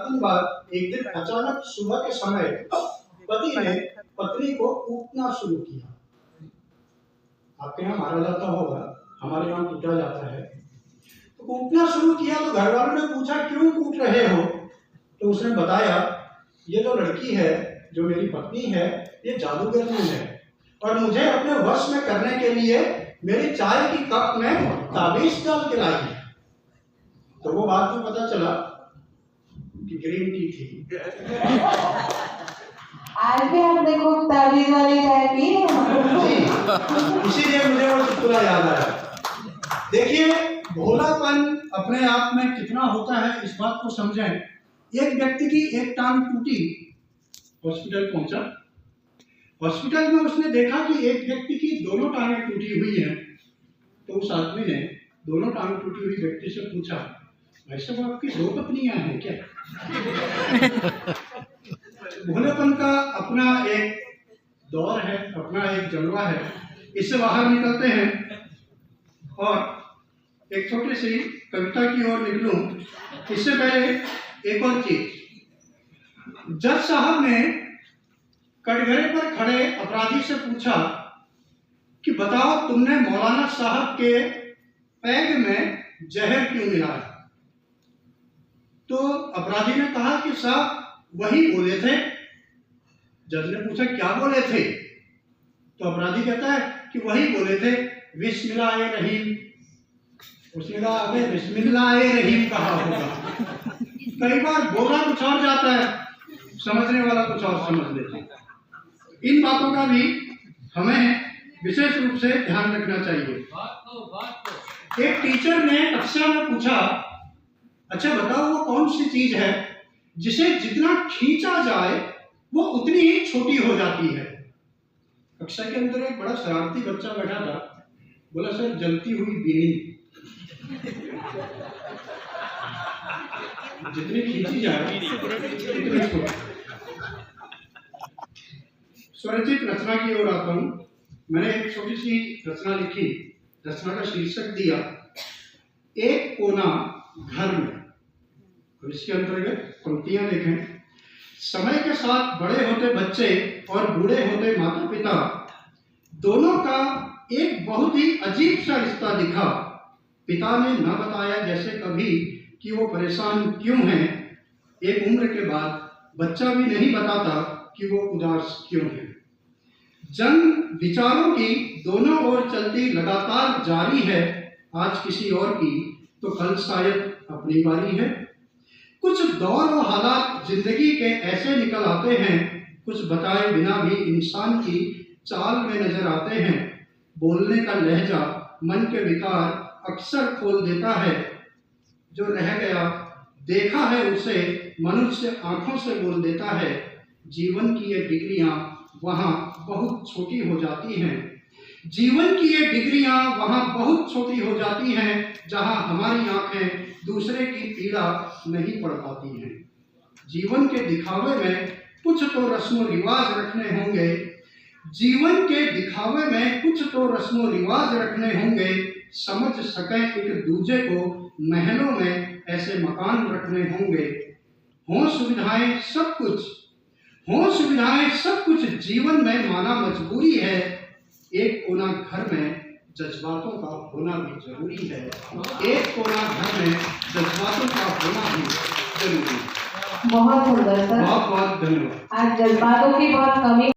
दिन बाद एक दिन अचानक सुबह के समय पति ने पत्नी को कूटना शुरू किया। आपके यहाँ मारा जाता होगा, हमारे यहाँ कूटा जाता है। तो कूटना शुरू किया तो घर वालों ने पूछा क्यों कूट रहे हो? तो उसने बताया ये जो लड़की है, जो मेरी पत्नी है, ये जादूगरनी है और मुझे अपने वश में करने के लिए मेरी चाय की कप में ताबीज डाल के लाई है। तो वो बात में पता चला कि ग्रीन टी थी। आज भी आप देखो ताबीज वाली चाय पी है। इसीलिए मुझे वो चुटकुला याद आया। देखिए भोलापन अपने आप में कितना होता है, इस बात को समझें। एक व्यक्ति की एक टांग टूटी, हॉस्पिटल पहुंचा। हॉस्पिटल में उसने देखा कि एक व्यक्ति की दोनों टांगें टूटी हुई हैं। तो उस आदमी ने दोनों टांग टूटी हुई व्यक्ति से पूछा, भाई साहब आपकी दो पत्नियां हैं क्या? भोलेपन का अपना एक दौर है, अपना एक जलवा है। इससे बाहर निकलते हैं और एक छोटी सी कविता की ओर निकलूं। इससे पहले एक और चीज, जज साहब ने कटघरे पर खड़े अपराधी से पूछा कि बताओ तुमने मौलाना साहब के पैग में जहर क्यों मिलाया? तो अपराधी ने कहा कि साहब वही बोले थे। जज ने पूछा क्या बोले थे? तो अपराधी कहता है कि वही बोले थे, बिस्मिल्लाह रहीम। उसने कहा अबे बिस्मिल्लाह रहीम कहा होगा। कई बार बोला कुछ और जाता है, समझने वाला कुछ और समझ लेते हैं। इन बातों का भी हमें विशेष रूप से ध्यान रखना चाहिए। एक टीचर ने कक्षा में पूछा, अच्छा बताओ वो कौन सी चीज है जिसे जितना खींचा जाए वो उतनी ही छोटी हो जाती है? कक्षा के अंदर एक बड़ा शरारती बच्चा बैठा था। बोला सर जलती हुई बीड़ी। जितनी खींची जाए उतनी छोटी। स्वरचित रचना की ओर आता हूं। मैंने एक छोटी सी रचना लिखी। रचना का शीर्षक दिया एक कोना घर में। और इसके अंतर्गत पंक्तियां देखें। समय के साथ बड़े होते बच्चे और बूढ़े होते माता पिता, दोनों का एक बहुत ही अजीब सा रिश्ता दिखा। पिता ने न बताया जैसे कभी कि वो परेशान क्यों हैं। एक उम्र के बाद बच्चा भी नहीं बताता कि वो उदास क्यों है। जंग विचारों की दोनों ओर चलती लगातार जारी है। आज किसी और की तो कल शायद अपनी बारी है। कुछ दौर व हालात जिंदगी के ऐसे निकल आते हैं, कुछ बताए बिना भी इंसान की चाल में नजर आते हैं। बोलने का लहजा मन के विकार अक्सर खोल देता है। जो रह गया देखा है उसे मनुष्य आंखों से बोल देता है। जीवन की ये डिग्रियां वहाँ बहुत छोटी हो जाती हैं। जीवन की ये डिग्रियां वहाँ बहुत छोटी हो जाती हैं जहाँ हमारी आंखें दूसरे की पीड़ा नहीं पढ़ पाती हैं। जीवन के दिखावे में कुछ तो रस्म रिवाज रखने होंगे। जीवन के दिखावे में कुछ तो रस्म रिवाज रखने होंगे। समझ सके एक दूजे को महलों में ऐसे मकान रखने होंगे। हों सुविधाएं सब कुछ जीवन में माना मजबूरी है। एक कोना घर में जज्बातों का होना भी जरूरी है। एक कोना घर में जज्बातों का होना भी जरूरी है। बहुत सुंदर सर, बहुत बहुत धन्यवाद। आज जज्बातों की बहुत कमी